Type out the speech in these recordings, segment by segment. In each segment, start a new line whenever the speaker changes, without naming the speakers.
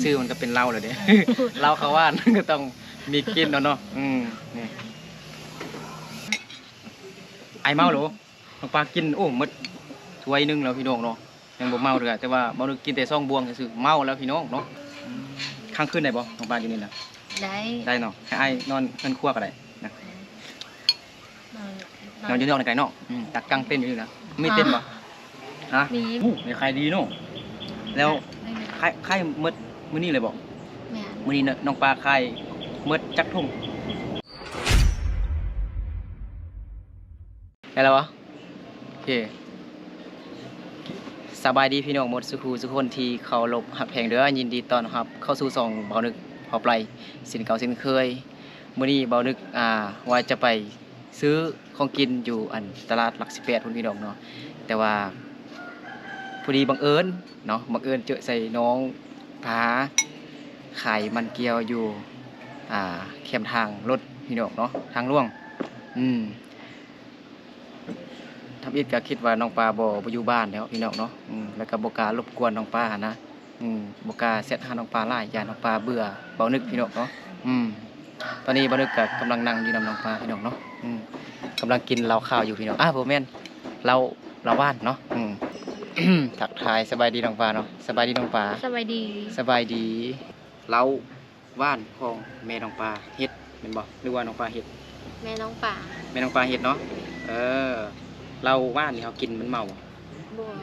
ชื่อมันก็เป็นเหล้าเลยเด้ เหล้าเขาว่าน ก็ต้องมีกินเนาะนี่ไอเมาหรอน้องปลากินโอ้หมดถ้วยนึงแล้วพี่น้องเนาะยังบ่เมาเลยแต่ว่าบ่นึกกินแต่ซองบวงซื่อเมาแล้วพี่น้องเนาะข้างคืนได้บ่น้องปลาอยู่นี่น่ะได้เนาะให้ไอนอนเพิ่นครัวก็ได้นะนอนอยู่นอกในไก่เนาะตักกางเต้นอยู่นี่นะมีเต้นบ่ฮะมีใครดีเนาะแล้วใครหมดมื้อนี้เลยบ่มื้อนี้น้องปลาใครหมดจักทุ่มได้แล้ววะโอเคสบายดีพี่น้องหมดสุขสุขคนที่เขาหลบหักแพงเด้อยินดีต้อนรับเข้าสู่ซองเบานึกเบาไพลสินเก่าสินเคยมื้อนี้เบานึกว่าจะไปซื้อของกินอยู่อันตลาดหลัก18พุ่นพี่น้องเนาะแต่ว่าพอดีบังเอิญเนาะบังเอิญเจอใส่น้องผาขายมันเกียวอยู่เข็มทางรถพี่น้องเนาะทางล่วงทำอิดก็คิดว่าน้องปลาบ่อยู่บ้านแล้วพี่น้องเนาะแล้วก็บ่กล้ารบกวนน้องปลานะบ่กล้าเซตหาน้องปลาหลายย่านน้องปลาเบื่อเบานึกพี่น้องเนาะตอนนี้เบานึกก็กำลังนั่งอยู่นำน้องปลาพี่น้องเนาะกำลังกินเหล้าข้าวอยู่พี่น้องบ่แม่นเราบ้านเนาะทักทายสบายดีน้องปลาเนาะสบายดีน้องปลา
สบายดี
เราบ้านของแม่น้องปลาเฮ็ดแม่นบ่หรือว่าน้องปลาเฮ็ด
แม่น้องป่า
เฮ็ดเนาะเราว่านนี่เขากินมันเมา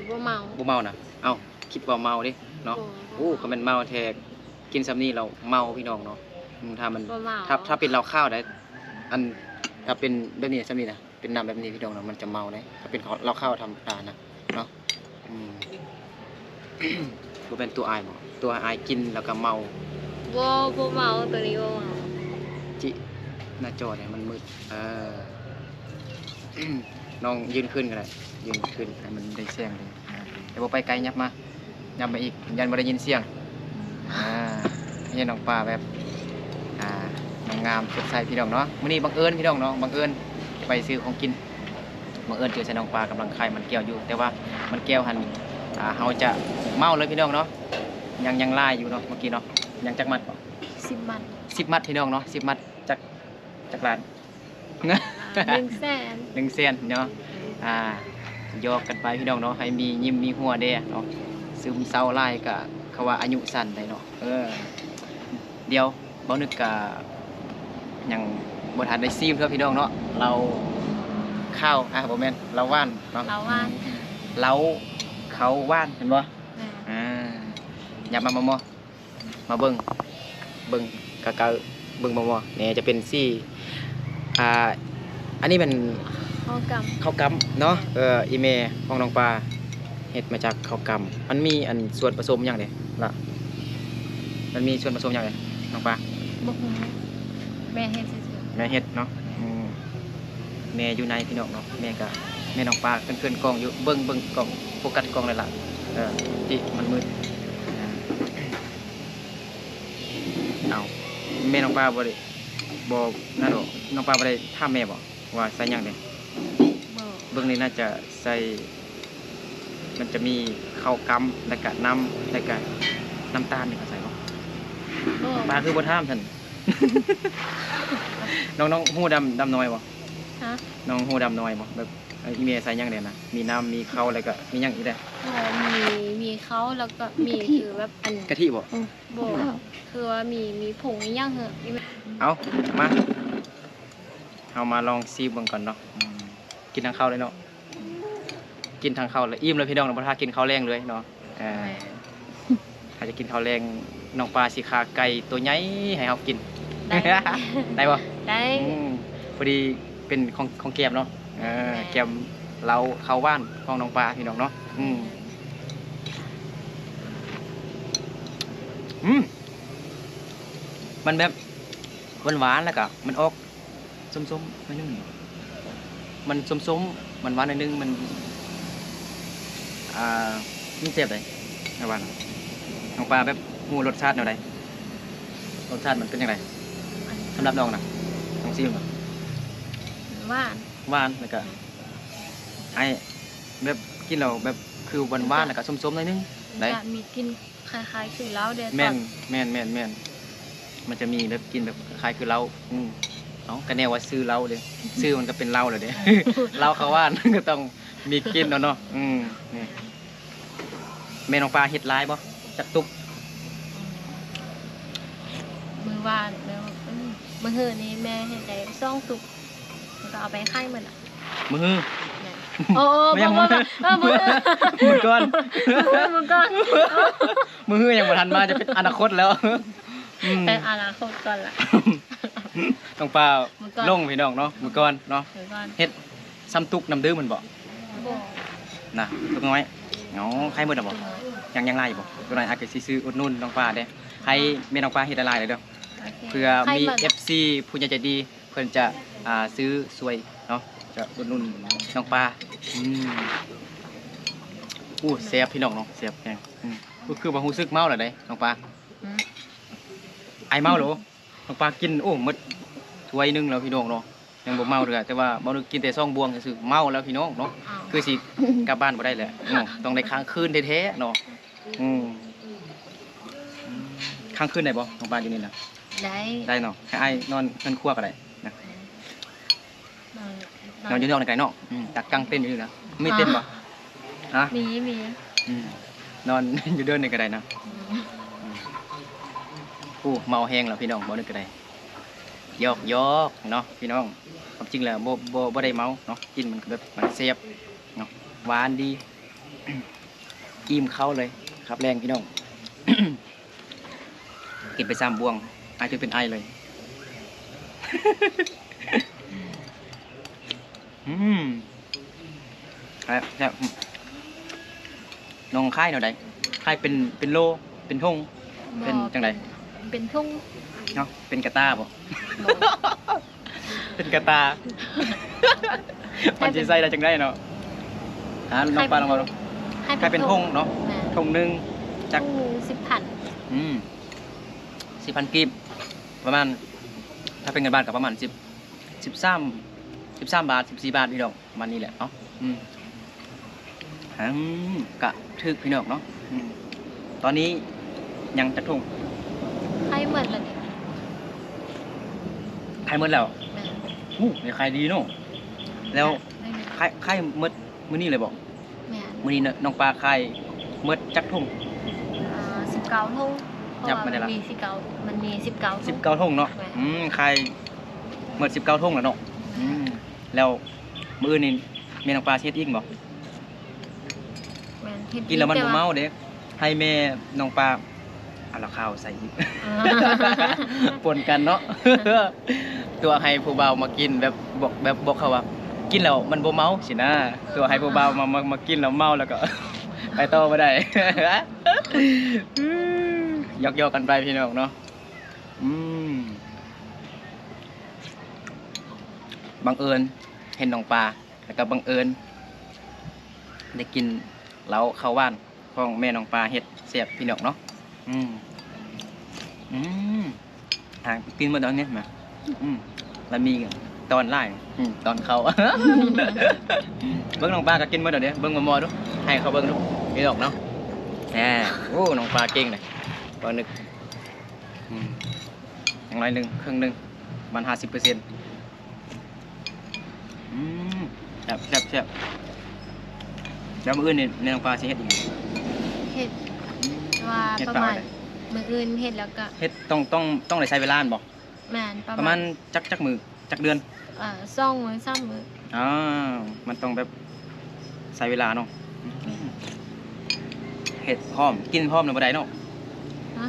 บ่เมา
นะเอ้าคิดว่าเมาดิเนาะก็มันเมาแท้กินซ้ำนี่เราเมาพี่น้องเนาะถ้ามันถ้าเป็นเราข้าวได้อันถ้าเป็นแบบนี้ซ้ำนี่นะเป็นน้ำแบบนี้พี่น้องเนาะมันจะเมาได้ถ้าเป็นเราข้าวทำตานะเนาะบ่เป็นตัวอายบ่ตัวอายกินแล้วก็เมา
บ่เมาตัวนี้บ่เมา
จิหน้าจอเนี่ยมันมืดน้องยืนขึ้นกันเลยยืนขึ้นให้มันได้เสียงเลยแต่พอไปไกลยับมาอีกยันบ่ได้ยินเสียงนี่น้องปลาแบบงามสดใสพี่น้องเนาะมื้อนี้บังเอิญพี่น้องเนาะบังเอิญไปซื้อของกินบังเอิญเจอใส่น้องปลากำลังคายมันแก้วอยู่แต่ว่ามันแก้วหันเฮาจะเมาเลยพี่น้องเนาะยังลายอยู่เนาะเมื่อกี้เนาะยังจักมัดบ่
10 มัด
10 มัดพี่น้องเนาะ10 มัดจักล้าน100,000เนาะยอกกันไปพี่น้องเนาะให้มียิ้มมีหัวเด้เนาะซึมเศร้าไล่ก็เขาว่าอายุสั้นได้เนาะเดี๋ยวบ่นึกก็ยังบ่ทันได้ซีมเด้อพี่น้องเนาะเราข้าวบ่แม่นเราว่านเนาะเราเขาว่านเห็นบ่อย่ามาเบิ่งกะเบิ่งบ่เนี่ยจะเป็นซี่อันนี้เป็นข้าวกำเนาะอีเมของน้องปลาเฮ็ดมาจากข้าวกำมันมีอันส่วนผสมอย่างเด้ล่ะมันมีส่วนผสมอย่างไรน้องปลา
บ่ฮู้แม่เฮ็ดซื่อ
แม่เฮ็ดเนาะแม่อยู่ในพี่น้องเนาะแม่น้องปลาเกินกล้องอยู่เบิ่งกล้องโฟกัสกล้องเลยล่ะจิมันมืดเอาแม่น้องปลาบ่ได้นั่นหรอกน้องปลาบ่ได้ถามแม่บ่ว่าใส่หยังเด้เบื้องนี้น่าจะใส่มันจะมีข้าวกำแล้วก็น้ำแล้วก็น้ำตาลนี่ก็ใส่บ่ปลาคือบ่ถามท่าน น้องหูดำน้อยบ่น้องหูดำน้อยบ่แบบอีเมใส่หยังเด้นะมีน้ำมีข้าวแล้วก็มีหยังอีกได้
มีข้าวแล้วก็มีคือแบบอัน
กะทิบ่
คือว่ามีผงอีหยังเหอะ
เอามาเอามาลองซีเบิ่งก่อนเนาะกินทางข้าวเลยเนาะกินทางข้าวเลยอิ่มเลยพี่น้องน้องปลากินข้าวแรงเลยเนาะถ้าจะกินข้าวแรงน้องปลาสิขาไก่ตัวใหญ่ให้เฮากินได้บ่
ได้
พอดีเป็นของแก้มเนาะแก้มเราเข้าบ้านของน้องปลาพี่น้องเนาะมันแบบหวานๆแล้วก็มันออกส้มๆนิดนึงมันส้มๆมันหวานนิดนึงมันมันเจ็บเลยนะวันน้องปลาแบบหูรสชาติแนวใดรสชาติมันเป็นยังไงสำหรับน้องนะน้องซิม
ห
วานแล้วก็แบบกินเราแบบคือหวานๆแล้วก็ส้มๆนิดนึง
ได้มีกิน คล้ายๆคือเหล้าเด้อ
แม่นแม่นแม่นแม่นมันจะมีแบบกินแบบคล้ายคือเหล้าเอ้าก็แน่ว่าซื้อเหล้าเลยซื้อมันก็เป็นเหล้าเลยเด้ เหล้าเขาว่าน ก็ต้องมีกินเนาะนี่แม่น้องปลาเฮ็ดลายบ่จักตุก
มือวานแล้วมือหือนี่แม่เฮ็ดได้2ตุกแล้วก็เอาไปไข่มันอ่ะ
มือ
นั่นโอ้
ไม่ยัง
บ่
มือ มือก่อน
มือก่อน
มือยังบ่ทันมาจะเป็นอนาคตแล้ว
เป็นอนาคตก่อนล่ะ
น้องปลา
มือก่อน
ลงพี่น้องเนาะมือก่อนเนาะ
มือก่อน
เฮ็ดซ้ำตุกน้ำดื้อมันบ่
บ่
นะตุกน้อยเนาะใครหมดอ่ะบ่ยังไล่บ่ตัวไหนอาจจะซื้ออุดหนุนน้องปลาเด้ใครแม่น้องปลาเฮ็ดละลายเลยเด้อ
โอเค
เพื่อ
ไข่
มี
มัน
FC ผู้ใหญ่ใจดีเพิ่นจะซื้อสวยเนาะจะอุดหนุนน้องปลาอู้แซ่บพี่น้องเนาะแซ่บแฮงก็คือบ่รู้สึกเมาแล้วเด้น้องปลา
อืม
ไอเมาเหรอน้องปลากินโอ้หมดถ้วยหนึงแล้วพี่น้องเนาะยังบ่เมาเด้อแต่ว่าบ่นึกกินแต่2บวงซื่อๆเมาแล้วพี่น้องเนาะ
อ้าว
คือสิกลับบ้านบ่ได้แหละต้องได้ค้างคืนแท้ๆเนาะค้างคืนได้บ่น้องปลาอยู่นี่น่ะ
ได้
ได้เนาะให้อ้ายนอนเพิ่นครัวก็ได้นะ
นอน
นอนอยู่นอกในไก่นอกตักกังเต้นอยู่นี่นะไม่เต้นบ่ฮะ
มี
นอน อยู่เดินในกระไดนะ
อืม
โอ้เมาแห้งแล้วพี่น้องบ่นึกกระไดยอกเนาะพี่น้องความจริงแล้วบ่ได้เมาเนาะกินมันก็แบบมันเสียบเนาะหวานดี อิ่มเข้าเลยครับแรงพี่น้อง กินไป3บวงอาจจะเป็นไอเลย ครับน้องค่ายเนาะใดค่ายเป็นโลเป็นทงเป็นจังได
เป็นทุ่ง
เนาะเป็นกระตาบ่
บ่
เป็นกระตา มันสิใส่ได้จังไดเนาะน้องปลาลองมาดูค่ายเป็นทงเนาะทงหนึงจัก
ทุ่ง10,000
4,000กีบประมาณถ้าเป็นเงินบาทก็ประมาณ13บาท14บาทพี่น้องประมาณนี้แหละเนาะกะทึกพี่น้องเนาะตอนนี้ยังจักทง
ไข่หมดแล้วนี่
ขายหมดแล้ว
แม่
เนี่ยขายดีเนาะแล้ว
ได้ไหม
ขายหมดมื้อนี้เลยบ่
แม่
มื้อนี้น้องปลาขายหมดจักทง
19ทุ่งเพราะ
จับ
ว่า
มาได้
มัน
ละ
มี19มันมี19ทุ่ง
19ทงเนาะขายหมด19ทงแล้วเนาะแล้วมื้อนี้แม่น้องปลาเฮ็ดอีกบ่
แม่เฮ็ด
กินแล้วมัน
ต่
บ่เมาเด้ให้แม่น้องปลาเอาละข้าวใส่อีก
อ่า
ปนกันเนาะ ตัวให้ผู้เบามากินแบบบอกเขาว่า กินแล้วมันบ่เมาสินะตัวให้ผู้เบามากินแล้วเมาแล้วก็ ไปต่อบ่ได้ ยอกกันไปพี่น้องเนาะบังเอิญเห็นน้องปลาแล้วก็บังเอิญได้กินเหล้าข้าวว่านของแม่น้องปลาเฮ็ดเสียบพี่น้องเนาะกินมาตอนนี้มาแล้วมีตอนไล่ตอนเขา เบิ้งน้องปลาก็กินมาเดี๋ยวนี้เบิ้งมอดูให้เขาเบิ้งดูพี่น้องเนาะแหมโอ้น้องปลาเก่งเลยปลาหนึกอย่างไรหนึ่งครึ่งหนึ่งมัน50%แซ่บแล้วมื้ออื่นนี่น้องปลาสิเฮ็ดอีก
เฮ็ดว่า
เฮ็ด
ประ
ปลา
มาณ
อะไร
มื้ออื่นเฮ็ดแล้วก็
เฮ็ดต้องได้ใช้เวลาบ่
แม่น
ประมาณจักมือจักเดือน
2 มื้อ3มื้อ
มันต้องแบบใช้เวลาเนาะเฮ็ดพร้อมกินพร้อมแล้วบ่ได้เนาะ
ฮะ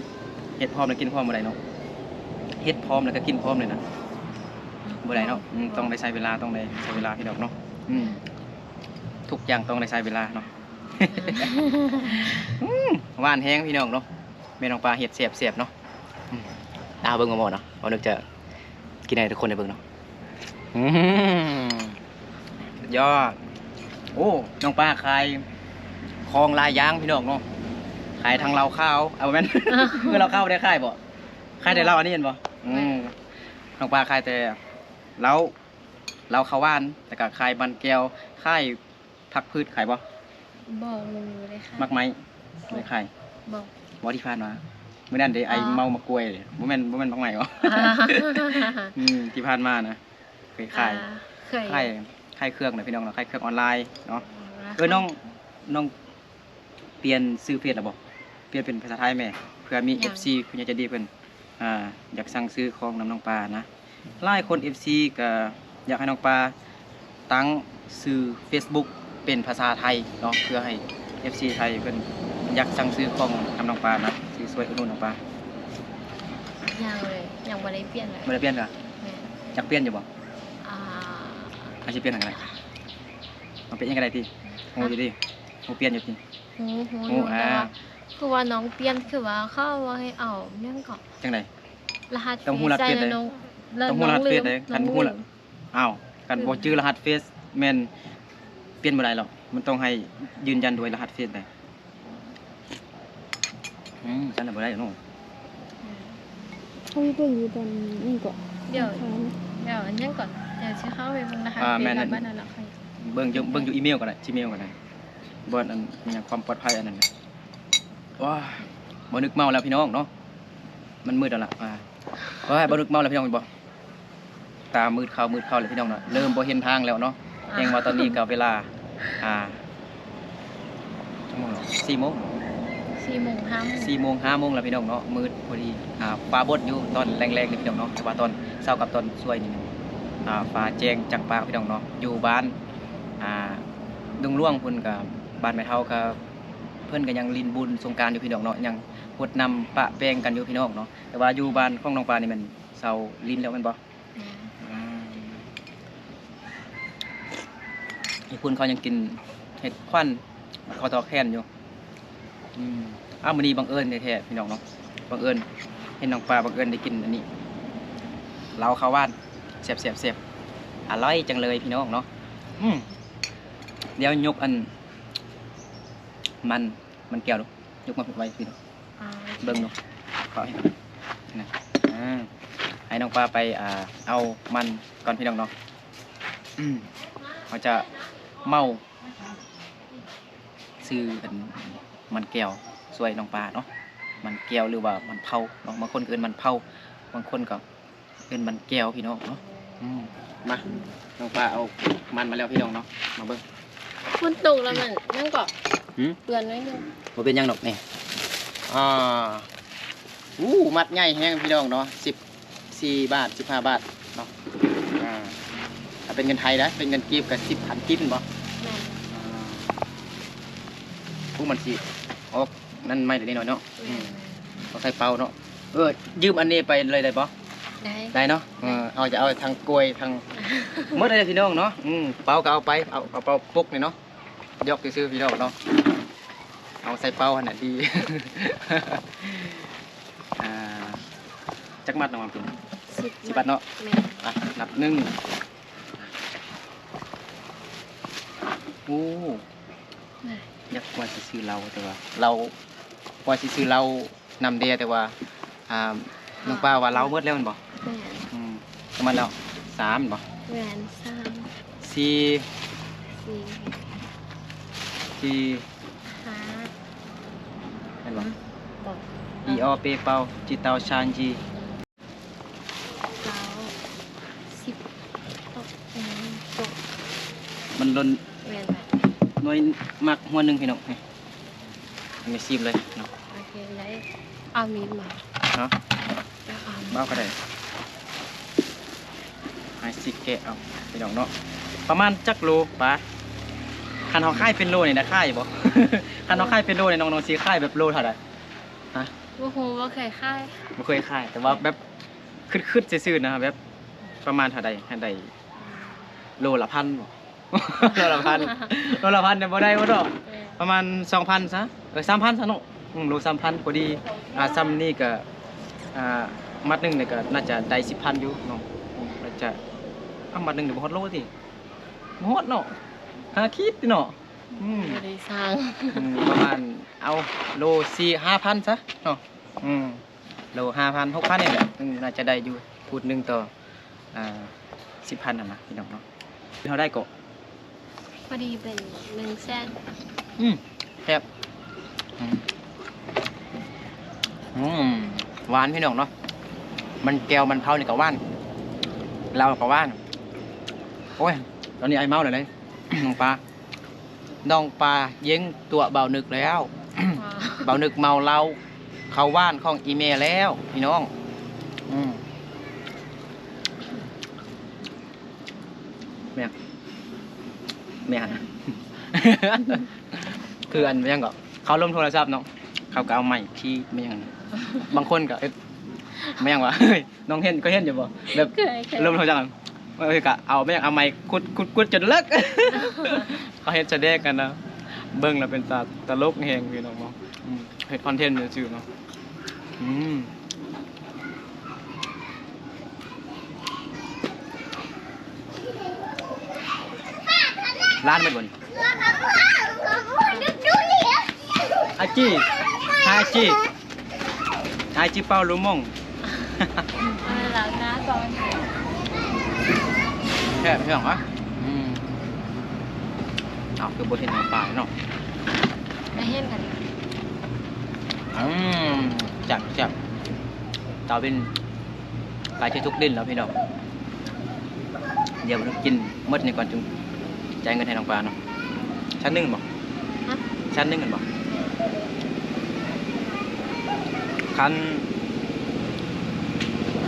เฮ็ดพร้อมแล้วกินพร้อมบ่ได้เนาะเฮ็ดพร้อมแล้วก็กินพร้อมเลยนะบ่ได้เนาะต้องได้ใช้เวลาต้องได้ใช้เวลาพี่น้องเนาะทุกอย่างต้องได้ใช้เวลาเนาะ หวานแห้งพี่น้องเนาะแม่น้องปลาเห็ดเสียบเนาะเบิ่งมาหมดเนาะเอานึกจะกินให้ทุกคนได้เบิ่งเนาะยอดโอ้น้องปลาขายคลองลายยางพี่น้องเนาะขายทางเราข้าวเอาแม่น เมื่อเราข้าวได้ขายบ่ขายแต่เราอันนี้เห็นบ่น้องปลาขายแต่เราข้าวหวานแต่ก็ขายมันแก้วขายผักพืชขายบ่
บ่รู้เลยค่ะ
มักไม้ไม่ขาย
บ่
บ่ที่ผ่านมามื้อนั้นเด้ไอเมามากล้วยบ่แม่นบักใหม่บ่ที่ผ่านมานะเคยขาย
เคย
ค่ายเครื่องนะพี่น้องเนาะค่ายเครื่องออนไลน์เนาะน้องเปลี่ยนชื่อเพจแล้วบ่เปลี่ยนเป็นภาษาไทยแม่เพื่อมี FC คุณยายใจะดีเพิ่นอยากสั่งซื้อของน้องปลานะหลายคน FC ก็อยากให้น้องปลาตั้งชื่อ Facebook เป็นภาษาไทยเนาะเพื่อให้ FC ไทยเพิ่นอยากสั่งซื้อของน้องปลานะซื้อสวยอุดหนุนน้องปลา
ยังเลยยังบ่ได้เปลี่ยนเลย
บ่ได้เปลี่ยนกะ
แม่
อยากเปลี่ยนอยู่บ่
อ่า
อาจสิเปลี่ยนอะไรมันเป็นยังไงติโหอยู่ดิโหเปลี่ยนอยู่ติ
หูอยู่แต่ว่าคือว่าน้องเปลี่ยนคือว่าเขาว่าให้เอาเรื่องก่อน
จังได๋
รหัส
ต้องฮู้รหัสเฟซเลย
น้อง
ต้องฮู้รหัสเฟซเลยคันบ่ฮู้ล่ะอ้าวกันบ่ชื่อรหัสเฟซแม่นเปลี่ยนบ่ได้หรอกมันต้องให้ยืนยันด้วยรหัสเฟซได้ฉันน่ะบ่ได้เนาะ
เขาไปเบิ่งอยู่ตอนนี่ก่อน
เดี๋ยวอันนี้ก่อนเดี๋ยวสิเข้าไปเบิ่งรหัสเฟซแล้วบ้านนั้นแล้วค่อย
เบิ่งอยู่อีเมลก็ได้ Gmail ก็ได้บ่อันมีหยังความปลอดภัยอันนั้นน่ะว้าบ่นึกเมาแล้วพี่น้องเนาะมันมืดแล้วล่ะว้าบ่นึกเมาแล้วพี่น้องบ่ตามืดเข้าแล้วพี่น้องเนาะเริ่มบ่เห็นทางแล้วเนาะแฮงว่าตอนนี้ก็เวลาชั่วโมง4:00 น
4 โมง
4 โมง 5 โมงแล้วพี่น้องเนาะมืดพอดีฟ้าบดอยู่ตอนแรงๆนี่พี่น้องเนาะแต่ว่าตอนเช้ากับตอนสวยนี่ฟ้าแจ้งจังปากพี่น้องเนาะอยู่บ้านดงหลวงเพิ่นก็บ้านแม่เฒ่าก็เพิ่นก็ยังลินบุญสงกรานต์อยู่พี่น้องเนาะยังรดน้ำปะแป้งกันอยู่พี่น้องเนาะแต่ว่าอยู่บ้านของน้องปลานี่มันเช้าลินแล้วแม่นบ่อีพุ่นเขายังกินเห็ดควันเขาตอแค้นอยู่มื้อนี้บังเอิญแท้ๆพี่น้องเนาะบังเอิญเห็นน้องปลาบังเอิญได้กินอันนี้เหลาข้าวหวานแซ่บๆอร่อยจังเลยพี่น้องเนาะเดี๋ยวยกอันมันแก้วดูยกมาไว้พี่น้องเบิ่งดูขอให้นะให้น้องปลาไปเอามันก่อนพี่น้องเนาะเขาจะเมาซื้อเป็นมันแก้วสวยน้องปลาเนาะมันแก้วหรือว่ามันเผาเนาะบางคนก็เอิ้นมันเผาบางคนก็เอิ้นมันแก้วพี่น้องเนาะมาน้องปลาเอามันมาแล้วพี่น้องเนาะมาเบิ่ง
มันตกแล้วมันนั่งก่อนเปื้อนไว้นึง
บ่เป็นหยังดอกนี่มัดใหญ่แฮงพี่น้องเนาะ14 บาท15 บาทเนาะถ้าเป็นเงินไทยนะเป็นเงินกีบก็10,000กินบ่
แม่
ผู้มันสิออกนั่นไม่ได้นิดหน่อยเนาะเอาใส่เป่าเนาะยืมอันนี้ไปเลยได้บ่ ได้เนาะเอาจะเอาทางกล้วยทางหมดเลยพี่น้องเนาะเป่าก็เอาไปเอาเป่าปุกนี่เนาะยกซื้อพี่น้องเนาะเอาใส่เป่าหั่นน่ะดี จักมัดน้องกิน10 บาทเนาะนับ1อยากว่าสิซื้อเราแต่ว่าเราว่าสิซื้อเรานำเดียแต่ว่าน้องป้าว่าเราหมดแล้วแม่นบ่ประมาณแล้ว3บ่
แหวน3
4
5
แม่นบ่
บอก
อีออเปเปาจิตาวชานจี
10
มันล้น
แหวน
น้อยมักหัวหนึงพี่น้องไม่ซีมเลยเนาะ
โอเคได้เอามีดมา
เนาะเบ้าก็ได้ให้สิแกะเอาพี่น้องเนาะประมาณจักโลปะคันเฮาค่ายเป็นโลนี่นะค่ายบ่ คันเฮาค่ายเป็นโลนี่น้องๆสิค่ายแบบโลเท่าใดฮะ
บ่ฮู้ว่าเคยค่าย
บ่เคยค่ายแต่ว่าแบบคึดๆซื่อๆนะแบบประมาณเท่าใดให้ได้โลละ1,000บ่ โลละ1,000เนี่ยบ่ได้บ่ดอกประมาณ 2,000 ซะ3,000 ซะเนาะโล 3,000พอดีซ้ำนี่ก็มัดหนึงเนี่ยก็น่าจะได้ 10,000 อยู่เนาะน่าจะมัดหนึงนี่บ่ฮอดโลติบ่ฮอดเนาะ5ขีดติเนาะ
บ่ได้สร้าง
ประมาณเอาโล 4-5,000 ซะเนาะโล 5,000 6,000นี่แหละน่าจะได้อยู่พูดหนึงต่อ10,000นั่นนะพี่น้องเนาะเฮาได้ก็
พอดีเป็น100,000
แซ่บ หวานพี่น้องเนาะมันแก้วมันเผานี่ก็หวานเราก็หวานโอ้ยตอนนี้ไอ้เมาเลย น้องปลาเย็งตัวเบานึกแล้ว เบานึกเมาเราเขาว่านของอีเมลแล้วพี่น้องแม่นะ คืออันไม่ยังก็เขาล้มโทรศัพท์เนาะเขาก็เอาใหม่ที่ไม่ยังบางคนก็ไม่ยังวะ น้องเห็นก็เห็นอยู่บ่แบบล้มโทรศัพท์ก็เอาไม่ยังเอาใหม่คุดจนเลิก เขาเห็นแสดงกันนะเบิ้งแล้วเป็นตลกแหงพี่น้องเนาะเฮ็ดคอนเทนต์ซื่อๆเนาะร้านไม่บ่นอาจีเปาลุมง
หลังนะก่อน
แค่เพียงวะเอาคือบทเห็นของป่าเนาะ
ไม่เห็นกัน
จับเตาเป็นปลายที่ทุกดินแล้วพี่น้องเดี๋ยวเรากินมดนี่ก่อนจึงจ่ายเงินให้น้องปลาเนาะชั้นหนึ่งบอกชั้นหนึ่งกันบอกคั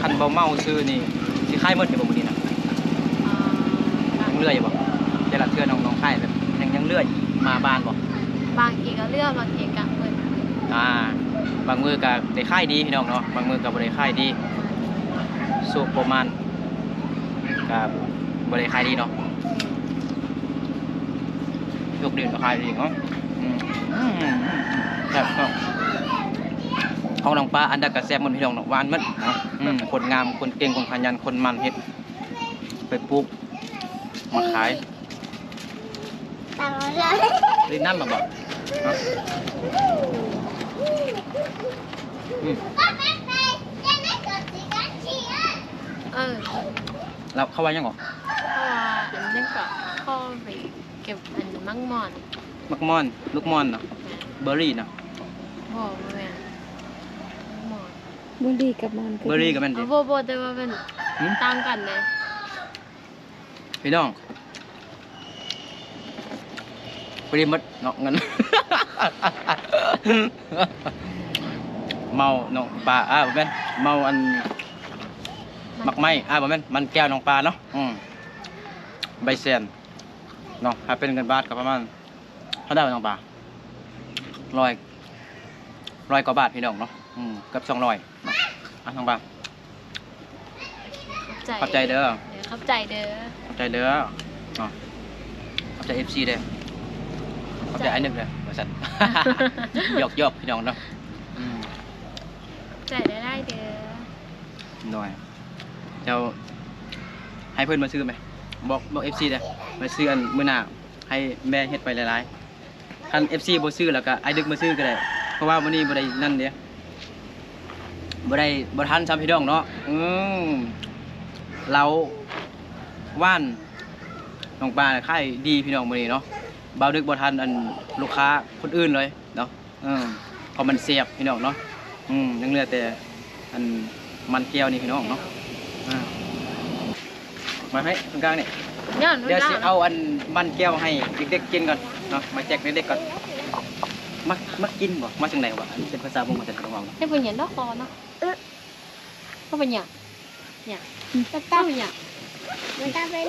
นเบาเมาซื้อนี่ที่ค่ายมดในบ่มือนี้นะยังเลื่อยอยู่บ่จะหลับเทือน้องค่ายแบบยังเลื่อยมาบ้านบ่
บางทีก็เลือกบางทีก็เปิด
บางมือก็ได้ค่ายดีพี่น้องเนาะบางมือก็บ่ได้ค่ายดีสุกประมาณก็บ่ได้ค่ายดีเนาะยกเดือนก็ค่ายดีเนาะครับของน้องปลาอันดับกระแซบมันพี่น้องเนาะหวานมันเนาะคนงามคนเก่งคนขยันคนมันเฮ็ดไปปลูกมาขายลิ้นน้ำมาบอกเราเข้าไว้ยังหรอ
เพราะว่าอันนี้ก็เข้าไปเก็บอันมังมอน
ลูกมอนเนาะเบอร์รี่เนาะ
บอกแม่
เบอร์รี่กับมัน
เบอร์รี่กับมัน
โบแต่ว่าเป็นตามกันเลย
พี่น้องไปรีมัดเนาะเงิน เมาน้องปลาบ่แม่นเมาอันมักไม้บ่แม่นมันแก้วน้องปลาเนาะใบเซนเนาะถ้าเป็นเงินบาทก็ประมาณเท่าได้น้องปลา100กว่าบาทพี่น้องเนาะกับ200เนาะน้องปลาขอบใจเด้อ
ขอบใจเด้อ
เนาะขอบใจ FC เด้อขอบใจไอ้นึกเด้อบริษัท ยกพี่น้องเนาะ
ใจได้เด้อ
หน่อยเจ้าให้เพื่อนมาซื้อไหมบอก FC เด้อมาซื้ออันมื้อหน้าให้แม่เฮ็ดไปหลายๆคัน FC บ่ซื้อแล้วก็ไอ้ดึกมาซื้อก็ได้เพราะว่ามื้อนี้บ่ได้นั่นเด้บ่ทันซ้ำพี่น้องเนาะเราว่านน้องปลาค่ายดีพี่น้องมื้อนี้เนาะบ่าวดึกบ่ทันอันลูกค้าคนอื่นเลยเนาะเพราะมันเสียบพี่น้องเนาะยังเหลือแต่อันมันแก้วนี่พี่น้องเนาะมาให้ตรงกลางนี่เดี๋ยวสิเอาอันมันแก้วให้เด็กๆกินก่อนเนาะมาแจกเด็กๆก่อนมากินบ่มาจากไหนวะอันเป็นภาษาบ่มาจากตะวัน
ให้เป็นหยังดอกคอเนาะก็เป็นหยังเนี่ยก็เป็นหยัง
มันจะเป็น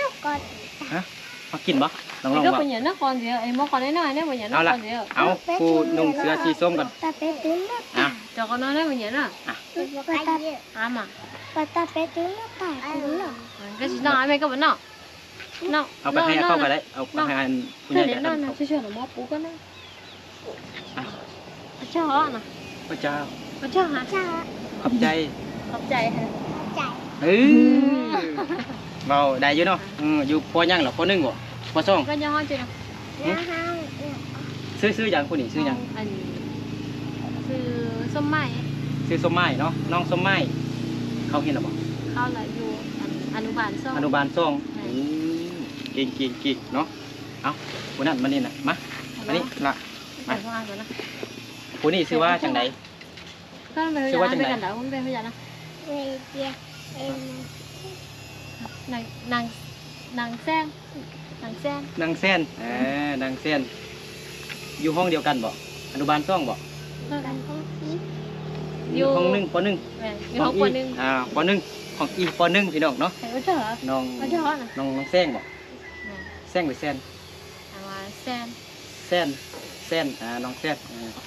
นกก่อน
ฮะมากินบ่ลอง
ก็เป็นหยังนกก่อนเดี๋ยวไอ้หม้อก่อนน้อยๆเนี่ยเป็นหยังนกก่อนเดี๋ยว
เอาผู้นุ่งเสื้อสีส้มก่อน
ตาเป็ดตื้นนก
เจ้าก็น้อยได้เป็นหยังน่ะมา
ตาเป็ดตื้นนกตาตื้นนก
ก็สิน้อยแม่ก็บ่เนาะ
เอาไปให้เข้าไปได้เอาไปให้ผู้ใหญ่ได้
นะช่วยๆหน่อยหม้อปูกันนะเจ้าน่ะ
พระเจ้า
ฮะ
ขอบใจ
ฮะ
เบาได้อยู่เนาะอยู่ปอยังหรอปอ1บ่ปอ2
ก็ย่อจริง
ซื้ออย่างคนนี้ซื้ออย่าง
ซื้อส้มไม้
ซื้อส้มไม้เนาะน้องส้มไม้เขาเห็นหรอบ่
เขาละอยู่อนุบาล2
เก่งเนาะเอาคนนั้นมานี่น่ะมาอันนี้ละมาคนนี้ชื่อว่าจังได
ก็เป็นพยานด้วยกันเดี๋ยวมันเป็นพยานนะ
เวียเอ็ม
นางนางนางแซนนางแซน
นางแซนนางแซนอยู่ห้องเดียวกันบ่อนุบาล2บ่
กันห้องอี
อยู่ห้อง1ป .1
แม่อยู่ห้องคนนึง
ป .1 ของอีป .1 พี่น้องเนาะ
ใครก็เจอ
น้อง
ก็เจอนะ
น้องแซงบ่แซงหรือแซน
เอามาแซน
แซนน้องแซน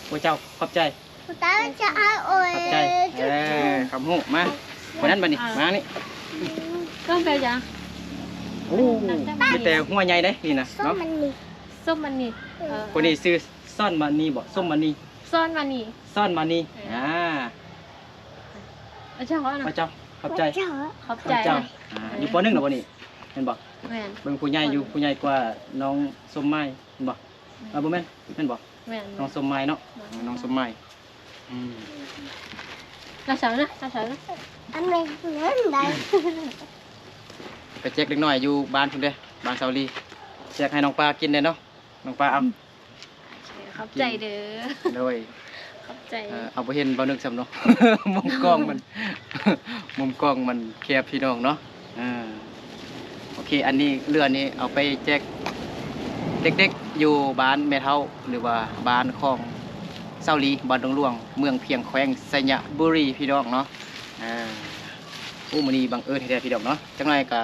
โอ้เจ้าขอบใจ
คุณตาจะเอาโอ้ย
ขอบใจคำหูมาวันนั้นบัดนี้มานี่
ก็เป็นยัง
โอ้มีแต่หัวใหญ่เด้นี่นะ
ส้ม
เนาะ
มันนี่
ส้มมันนี่
คนนี้ซื้อซ่อนมานีบ่ส้มมานี
ซ่อนมันนี่
ซ่อนมานี
เอาเจ้าเขานะ
พระเจ้าขอบใจ
เจ้า
ขอบ
ขอ
ใจ
บเจ้าอยู่ป .1 เหรอบ่นี่เห็นบ่
แม่น
เบิ่งผู้ใหญ่อยู่ผู้ใหญ่กว่าน้องส้มไม้เห็นบ่บ่แม่นเห็นบ่
แม่น
น้องส้มไม้เนาะน้องส้มไม้
น่าเฉยนะน่าเฉยนะ
อันนี้เงินได้
ไปแจกเล็กน้อยอยู่บ้านพุ่นเด้บ้านเซาลีแจกให้น้องปลากินเด้เนาะน้องปลาเอา
ขอบใจเด้อ
โดย
ขอบใจ
เอาไปเห็นบ่นึกซ้ำเนาะ มุมกล้องมัน มุมกล้องมันแคบพี่น้องเนาะโอเค อันนี้เรือนี้เอาไปแจกเด็กๆอยู่บ้านแม่เฒ่าหรือว่าบ้านของเซาลีบ้านดงหลวง เมืองเพียงแขวงไสยบุรีพี่น้องเนาะมื้อนี้บังเอิญแท้ๆพี่น้องเนาะจังไดก็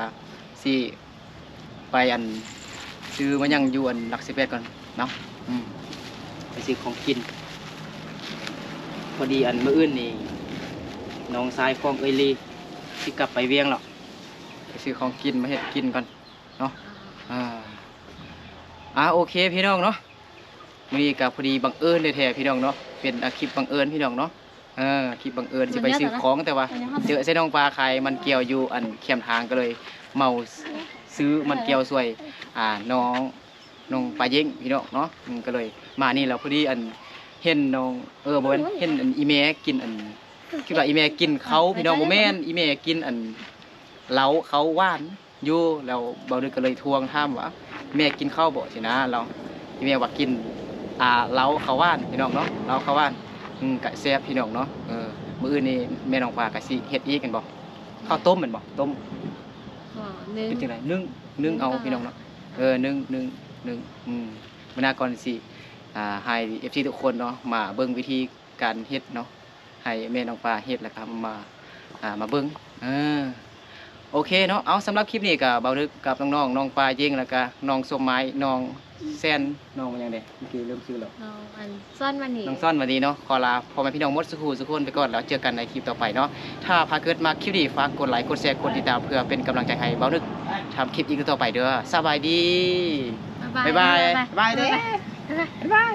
สิไปอันซื้อมายังอยู่อันหลัก18ก่อนเนาะไปซื้อของกิน พอดีอันมื้ออื่นนี่น้องชายของเอยลีที่กลับไปเวียงหรอกไปซื้อของกินมาเฮ็ดกินก่อนเนาะโอเคพี่น้องเนาะมื้อนี้ก็พอดีบังเอิญแท้ๆพี่น้องเนาะเป็นคลิปบังเอิญพี่น้องเนาะคลิปบังเอิญสิไปซื้อของแต่ว่าเจอใส่น้องปลาไข่มันเกี่ยวอยู่อันเขียมทางก็เลยเมาซื้อมันเกี่ยวสวยน้องปลาเย้งพี่น้องเนาะก็เลยมานี่แล้วพอดีอันเห็นน้องบ่แม่นเห็นอันอีแม่กินอันคิดว่าอีแม่กินเขาพี่น้องบ่แม่นอีแม่กินอันเหลาเขาหวานอยู่แล้วเบาดึกก็เลยทวงถามว่าแม่กินข้าวบ่สินะเราอีแม่ว่ากินเหลาเขาหวานพี่น้องเนาะเหลาเขาหวานก็แซ่บพี่น้องเนาะมื้ออื่นนี่แม่น้องปลาก็สิเฮ็ดอีกกันบ่ข้าวต้มแม่นบ่ต้ม
นึง
เป็นจังไดนึ่งเอาพี่น้องเนาะนึ่งมื้อหน้าก่อนสิให้ FC ทุกคนเนาะมาเบิ่งวิธีการเฮ็ดเนาะให้แม่น้องปลาเฮ็ดแล้วก็มาเบิ่งโอเคเนาะเอาสำหรับคลิปนี้ก็เบาดึกกับน้องๆน้องปลาเย้งแล้วก็น้องส้มไม้น้องแซนน้องว่าหยังเด้เมื่อกี้ลืมชื่อแล้ว
น้องอันซ่อนมันนี่
น้องซ่อนวันนี้เนาะขอลาพ่อแม่พี่น้องหมดสุขุสุขคนไปก่อนแล้วเจอกันในคลิปต่อไปเนาะถ้าพาเกิดมาคลิปนี้ฝากกดไลค์กดแชร์กดติดตามเพื่อเป็นกำลังใจให้เบาดึกทำคลิปอีกต่อไปเด้อสบายดี บ๊ายบาย
บ๊ายบาย
บ๊ายบาย